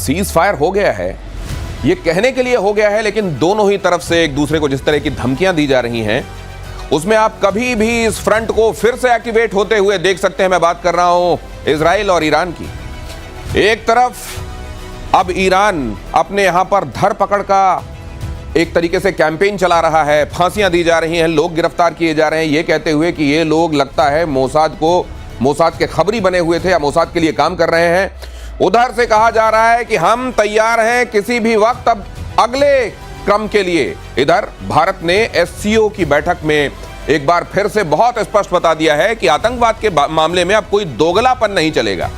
Cease fire हो गया है, ये कहने के लिए हो गया है, लेकिन दोनों ही तरफ से एक दूसरे को जिस तरह की धमकियां दी जा रही हैं, उसमें आप कभी भी इस फ्रंट को फिर से एक्टिवेट होते हुए देख सकते हैं। मैं बात कर रहा हूं इजराइल और ईरान की। एक तरफ अब ईरान अपने यहां पर धरपकड़ का एक तरीके से कैंपेन चला रहा है, फांसियां दी जा रही हैं, लोग गिरफ्तार किए जा रहे हैं, ये कहते हुए कि ये लोग लगता है मोसाद के खबरी बने हुए थे या मोसाद के लिए काम कर रहे हैं। उधर से कहा जा रहा है कि हम तैयार हैं किसी भी वक्त अब अगले क्रम के लिए। इधर भारत ने एससीओ की बैठक में एक बार फिर से बहुत स्पष्ट बता दिया है कि आतंकवाद के मामले में अब कोई दोगलापन नहीं चलेगा।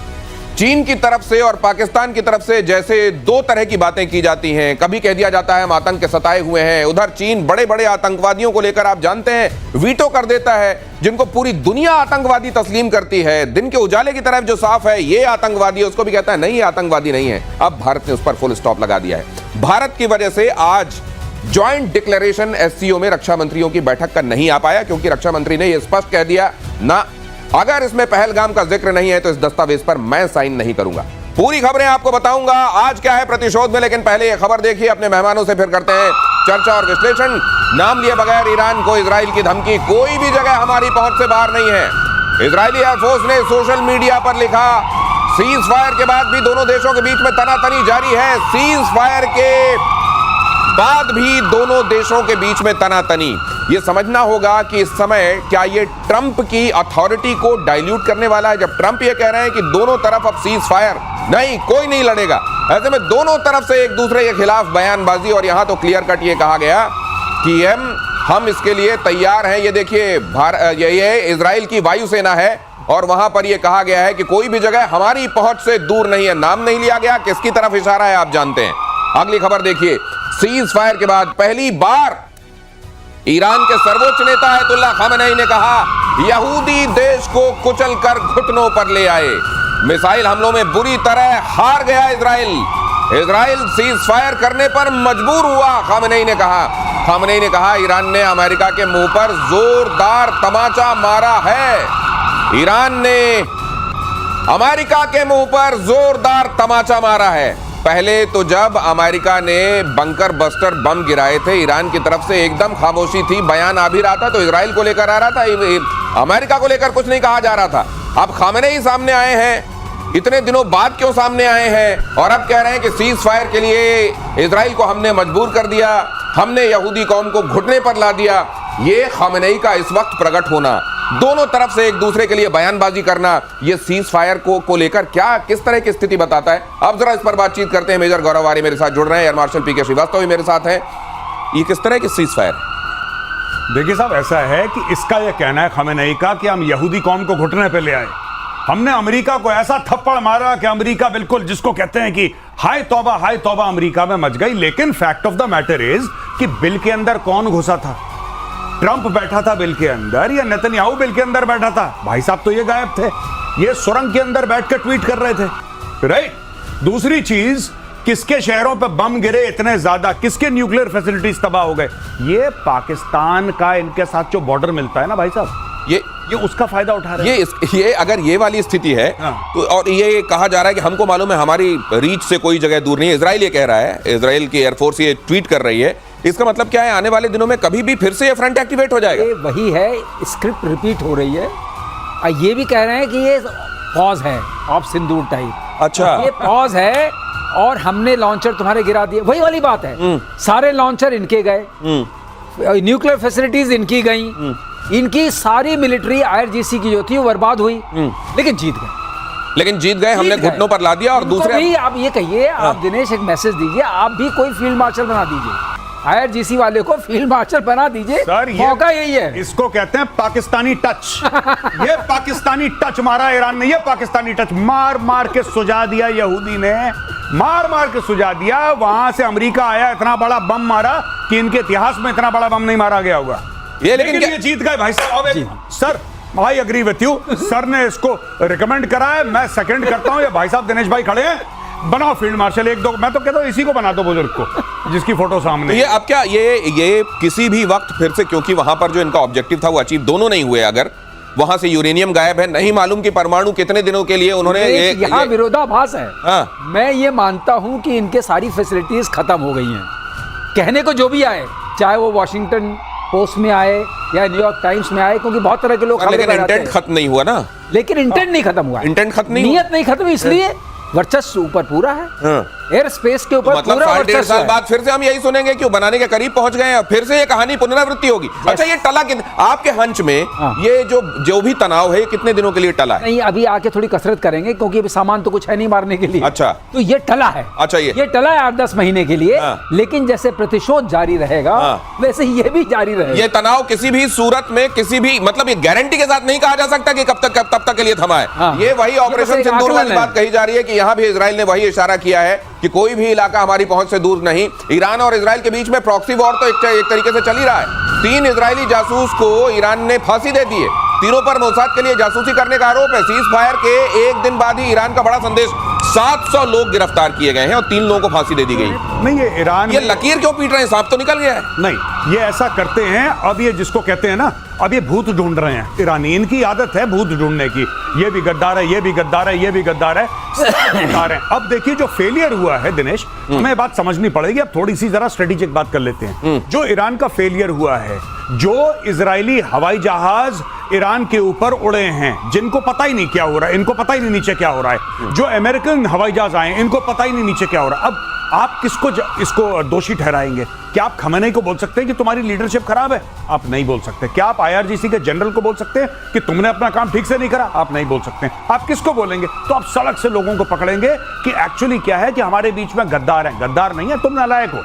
चीन की तरफ से और पाकिस्तान की तरफ से जैसे दो तरह की बातें की जाती हैं, कभी कह दिया जाता है हम आतंक के सताए हुए हैं, उधर चीन बड़े बड़े आतंकवादियों को लेकर आप जानते हैं वीटो कर देता है, जिनको पूरी दुनिया आतंकवादी तस्लीम करती है। दिन के उजाले की तरफ जो साफ है ये आतंकवादी है, उसको भी कहता है नहीं ये आतंकवादी नहीं है। अब भारत ने उस पर फुल स्टॉप लगा दिया है। भारत की वजह से आज ज्वाइंट डिक्लेरेशन एससीओ में रक्षा मंत्रियों की बैठक का नहीं आ पाया, क्योंकि रक्षा मंत्री ने यह स्पष्ट कह दिया ना, अगर इसमें पहलगाम का जिक्र नहीं है तो इस दस्तावेज पर मैं साइन नहीं करूंगा। पूरी खबरें आपको बताऊंगा आज क्या है प्रतिशोध में, लेकिन पहले यह खबर देखिए, अपने मेहमानों से फिर करते हैं चर्चा और विश्लेषण। नाम लिए बगैर ईरान को इजराइल की धमकी, कोई भी जगह हमारी पहुंच से बाहर नहीं है। इजरायली एयरफोर्स ने सोशल मीडिया पर लिखा, सीज फायर के बाद भी दोनों देशों के बीच में तनातनी जारी है। सीज फायर के बाद भी दोनों देशों के बीच में तनातनी। यह समझना होगा कि इस समय क्या यह ट्रंप की अथॉरिटी को डाइल्यूट करने वाला है। जब ट्रंप यह कह रहे हैं कि दोनों तरफ अब सीज फायर नहीं, कोई नहीं लड़ेगा, ऐसे में दोनों तरफ से एक दूसरे के खिलाफ बयानबाजी, और यहां तो क्लियर कट ये कहा गया कि हम इसके लिए तैयार हैं। ये देखिए ये इजराइल की वायुसेना है और वहां पर यह कहा गया है कि कोई भी जगह हमारी पहुंच से दूर नहीं है। नाम नहीं लिया गया, किसकी तरफ इशारा है आप जानते हैं। अगली खबर देखिए, सीज फायर के बाद पहली बार ईरान के सर्वोच्च नेता अयतुल्लाह खामेनेई ने कहा यहूदी देश को कुचलकर घुटनों पर ले आए। मिसाइल हमलों में बुरी तरह हार गया इजराइल सीज फायर करने पर मजबूर हुआ, खामेनेई ने कहा ईरान ने अमेरिका के मुंह पर जोरदार तमाचा मारा है। ईरान ने अमेरिका के मुंह पर जोरदार तमाचा मारा है। पहले तो जब अमेरिका ने बंकर बस्टर बम गिराए थे, ईरान की तरफ से एकदम खामोशी थी, बयान आ भी रहा था तो इजराइल को लेकर आ रहा था, अमेरिका को लेकर कुछ नहीं कहा जा रहा था। अब खामेनेई सामने आए हैं, इतने दिनों बाद क्यों सामने आए हैं और अब कह रहे हैं कि सीज फायर के लिए इजराइल को हमने मजबूर कर दिया, हमने यहूदी कौम को घुटने पर ला दिया। ये खामेनेई का इस वक्त प्रकट होना, दोनों तरफ से एक दूसरे के लिए बयानबाजी करना, ये सीज फायर को लेकर क्या किस तरह की स्थिति बताता है। अब जरा इस पर बातचीत करते हैं। मेजर गौरव आर्य मेरे साथ जुड़ रहे हैं, एयर मार्शल पीके श्रीवास्तव भी मेरे साथ हैं। ये किस तरह की सीज फायर? देखिए साहब, ऐसा है कि इसका यह कहना है खामेनेई का कि हम यहूदी कौम को घुटने पे ले आए, हमने अमेरिका को ऐसा थप्पड़ मारा कि अमेरिका बिल्कुल जिसको कहते हैं कि हाय तौबा अमेरिका में मच गई। लेकिन fact of the matter is कि बिल के अंदर कौन घुसा था? ट्रंप बैठा था बिल के अंदर या नेतन्याहू बिल के अंदर बैठा था? भाई साहब तो ये गायब थे, ये सुरंग के अंदर बैठकर ट्वीट कर रहे थे, राइट। दूसरी चीज, किसके शहरों पे बम गिरे इतने ज्यादा, किसके न्यूक्लियर फैसिलिटीज तबाह हो गए? ये पाकिस्तान का इनके साथ जो बॉर्डर मिलता है ना भाई साहब, ये उसका फायदा उठा रहे हैं। ये अगर ये वाली स्थिति है तो, और ये कहा जा रहा है कि हमको मालूम है हमारी रीच से कोई जगह दूर नहीं है, इजराइल ये कह रहा है, इजराइल की एयरफोर्स ये ट्वीट कर रही है, इसका मतलब क्या है? आने वाले दिनों में कभी भी फिर से ये फ्रंट एक्टिवेट हो जाएगा? ये वही है, स्क्रिप्ट रिपीट हो रही है। ये भी कह रहे हैं कि ये पॉज है ऑफ सिंदूर टाइप। अच्छा, ये पॉज है और हमने लॉन्चर तुम्हारे गिरा दिए, वही वाली बात है। सारे लॉन्चर इनके गए, न्यूक्लियर फैसिलिटीज इनकी गई, इनकी सारी मिलिट्री आईआरजीसी की जो थी वो बर्बाद हुई, लेकिन जीत गए, हमने घुटनों पर ला दिया। और दूसरे भी आप ये कहिए, आप दिनेश एक मैसेज दीजिए, आप भी कोई फील्ड मार्शल बना दीजिए, आईआरजीसी वाले को फील्ड मार्शल बना दीजिए। सर, मौका यही है। इसको कहते हैं पाकिस्तानी टच। ये पाकिस्तानी टच मारा ईरान ने, ये पाकिस्तानी टच मार के सुझा दिया यहूदी ने, मार के सुझा दिया। वहां से अमेरिका आया, इतना बड़ा बम मारा कि इनके इतिहास में इतना बड़ा बम नहीं मारा गया होगा। लेकिन ये जीत गए भाई साहब। Sir, I agree with you, sir ने इसको रिकमेंड करा है, मैं सेकंड करता हूं। ये भाई साहब दिनेश भाई खड़े हैं, बनाओ फील्ड मार्शल एक दो, मैं तो कहता हूं इसी को बना दो बुजुर्ग को, जिसकी फोटो सामने। ये अब क्या ये किसी भी वक्त फिर से, क्योंकि वहां पर जो इनका ऑब्जेक्टिव था वो अचीव दोनों नहीं हुए, अगर वहां से यूरेनियम गायब है, नहीं मालूम कि परमाणु कितने दिनों के लिए उन्होंने यहाँ विरोधाभास है। हाँ। मैं ये मानता हूं कि इनके सारी फैसिलिटीज खत्म हो गई हैं, कहने को जो भी आए, चाहे वो वॉशिंगटन पोस्ट में आए या न्यूयॉर्क टाइम्स में आए, क्योंकि बहुत तरह के लोग लेकिन इंटेंट खत्म नहीं हुआ ना, लेकिन इंटेंट नहीं खत्म हुआ, इंटेंट खत्म नहीं, नियत नहीं खत्म, इसलिए वर्चस्व ऊपर पूरा है, एयर स्पेस के ऊपर मतलब पूरा 1.5 साल वर्चस्व बाद फिर से हम यही सुनेंगे कि वो बनाने के करीब पहुंच गए हैं, फिर से ये कहानी पुनरावृत्ति होगी। अच्छा, ये टला आपके हंच में ये जो भी तनाव है, कितने दिनों के लिए टला है? नहीं, अभी आके थोड़ी कसरत करेंगे, क्योंकि अभी सामान तो कुछ है नहीं मारने के लिए। अच्छा, तो ये टला है। अच्छा, ये टला है 8-10 महीने के लिए, लेकिन जैसे प्रतिशोध जारी रहेगा वैसे ये भी जारी रहेगा। ये तनाव किसी भी सूरत में, किसी भी मतलब ये गारंटी के साथ नहीं कहा जा सकता कि तब तक के लिए थमा है। ये वही ऑपरेशन सिंदूर वाली बात कही जा रही है कि यहां भी इजराइल ने वही इशारा किया है कि कोई भी इलाका हमारी पहुंच से दूर नहीं। ईरान और इजराइल के बीच में प्रॉक्सी वॉर तो एक तरीके से चल ही रहा है। 3 इजरायली जासूस को ईरान ने फांसी दे दी है, तीनों पर मोसाद के लिए जासूसी करने का आरोप है। सीज फायर के एक दिन बाद ही ईरान का बड़ा संदेश, 700 लोग गिरफ्तार किए गए हैं और 3 लोगों को फांसी दे दी गई। नहीं, ये ईरान, ये लकीर क्यों पीट रहे हैं? सांप तो निकल गया है। नहीं, ये ऐसा करते हैं। अब ये जिसको कहते हैं ना, अब ये भूत ढूंढ रहे हैं। ईरानी, इनकी आदत है भूत ढूंढने की। ये भी गद्दार है, ये भी गद्दार है, ये भी गद्दार है, गद्दार है। अब देखिए जो फेलियर हुआ है दिनेश, हमें बात समझनी पड़ेगी। अब थोड़ी सी जरा स्ट्रेटेजिक बात कर लेते हैं। जो ईरान का फेलियर हुआ है, जो इजरायली हवाई जहाज ईरान के ऊपर उड़े हैं, जिनको पता ही नहीं क्या हो रहा है, इनको पता ही नहीं नीचे क्या हो रहा है, जो अमेरिकन हवाई जहाज आए, इनको पता ही नहीं नीचे क्या हो रहा है। अब आप किसको इसको दोषी ठहराएंगे? क्या आप खमेनी को बोल सकते हैं कि तुम्हारी लीडरशिप खराब है? आप नहीं बोल सकते। क्या आप IRGC के जनरल को बोल सकते हैं कि तुमने अपना काम ठीक से नहीं करा? आप नहीं बोल सकते। आप किसको बोलेंगे? तो आप सड़क से लोगों को पकड़ेंगे कि एक्चुअली क्या है कि हमारे बीच में गद्दार हैं। गद्दार नहीं है, तुम नालायक हो,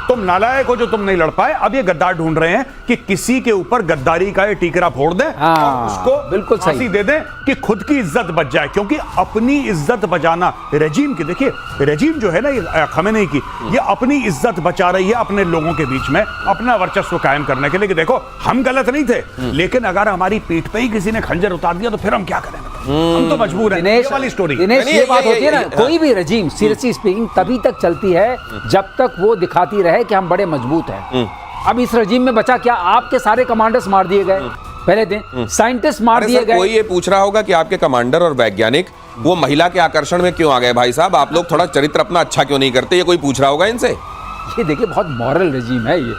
तुम नालायक हो जो तुम नहीं लड़ पाए। अब ये गद्दार ढूंढ रहे हैं कि किसी के ऊपर गद्दारी का ये टीकरा फोड़ दें और उसको बिल्कुल फांसी दे दें कि खुद की इज्जत बच जाए। क्योंकि अपनी इज्जत बचाना रेजिम की, देखिए रेजिम जो है ना ये खमेनी की, ये अपनी इज्जत बचा रही है अपने लोगों के बीच में, अपना वर्चस्व कायम करने के लिए कि देखो हम गलत नहीं थे, लेकिन अगर हमारी पीठ पे ही किसी ने खंजर उतार दिया तो फिर हम क्या करें? हम तो मजबूर हैं। ये वाली स्टोरी दिनेश, ये बात होती है ना, कोई भी रजीम सीरियसली स्पीकिंग तभी तक चलती है जब तक वो दिखाती रहे कि हम बड़े मजबूत हैं। अब इस रजीम में बचा क्या? आपके सारे कमांडर्स मार दिए गए पहले दिन, साइंटिस्ट मार दिए गए। कोई ये पूछ रहा होगा कि आपके कमांडर और वैज्ञानिक वो महिला के आकर्षण में क्यों आ गए? भाई साहब, आप लोग थोड़ा चरित्र अपना अच्छा क्यों नहीं करते? ये कोई पूछ रहा होगा इनसे। ये देखिए बहुत मॉरल रजीम है ये।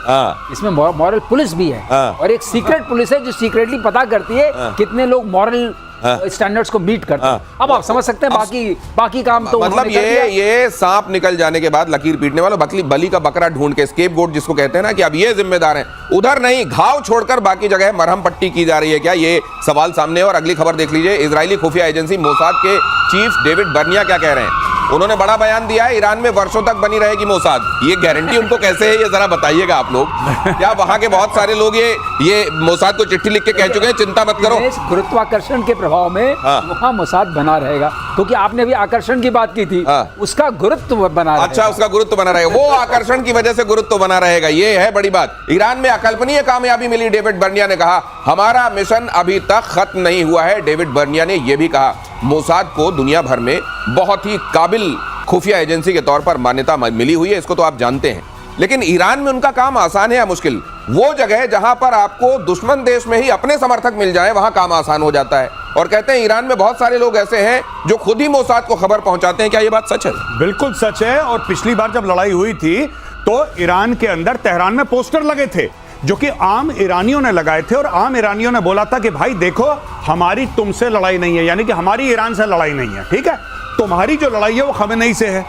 इसमें मॉरल पुलिस भी है और एक सीक्रेट पुलिस है जो सीक्रेटली पता करती है कितने लोग मॉरल स्टैंडर्ड्स को मीट करते हैं। अब आप समझ सकते हैं बाकी काम तो मतलब ये सांप निकल जाने के बाद लकीर पीटने वाला बली का बकरा ढूंढ के, स्केपगोट जिसको कहते हैं ना, कि अब ये जिम्मेदार हैं, उधर नहीं, घाव छोड़कर बाकी जगह मरहम पट्टी की जा रही है क्या? ये सवाल सामने है। और अगली खबर देख लीजिए, इजरायली खुफिया एजेंसी मोसाद के चीफ डेविड बर्निया क्या कह रहे हैं। उन्होंने बड़ा बयान दिया है, ईरान में वर्षों तक बनी रहेगी मोसाद। ये गारंटी उनको कैसे है, ये जरा बताइएगा आप लोग। क्या वहां के बहुत सारे लोग ये मोसाद को चिट्ठी लिख के कह चुके हैं चिंता मत करो? गुरुत्वाकर्षण के प्रभाव में वहां मोसाद बना रहेगा, क्योंकि आपने अभी आकर्षण की बात की थी, उसका गुरुत्व बना रहेगा। अच्छा, उसका गुरुत्व बना रहेगा, वो आकर्षण की वजह से गुरुत्व बना रहेगा, ये है बड़ी बात। ईरान में अकल्पनीय कामयाबी मिली, डेविड बर्निया ने कहा। हमारा मिशन अभी तक खत्म नहीं हुआ है। डेविड बर्निया ने यह भी कहा, मोसाद को दुनिया भर में बहुत ही काबिल खुफिया एजेंसी के तौर पर मान्यता मिली हुई है, इसको तो आप जानते हैं। लेकिन ईरान में उनका काम आसान है या मुश्किल? वो जगह जहां पर आपको दुश्मन देश में ही अपने समर्थक मिल जाए, वहां काम आसान हो जाता है। और कहते हैं ईरान में बहुत सारे लोग ऐसे हैं जो खुद ही मोसाद को खबर पहुंचाते हैं। क्या ये बात सच है? बिल्कुल सच है। और पिछली बार जब लड़ाई हुई थी तो ईरान के अंदर तेहरान में पोस्टर लगे थे जो कि आम ईरानियों ने लगाए थे, और आम ईरानियों ने बोला था कि भाई देखो, हमारी तुमसे लड़ाई नहीं है, यानी कि हमारी ईरान से लड़ाई नहीं है, ठीक है? तुम्हारी जो लड़ाई है वो खमेनी से है,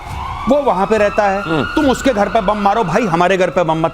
वो वहां पे रहता है, तुम उसके घर पे बम मारो, भाई हमारे घर पे बम मत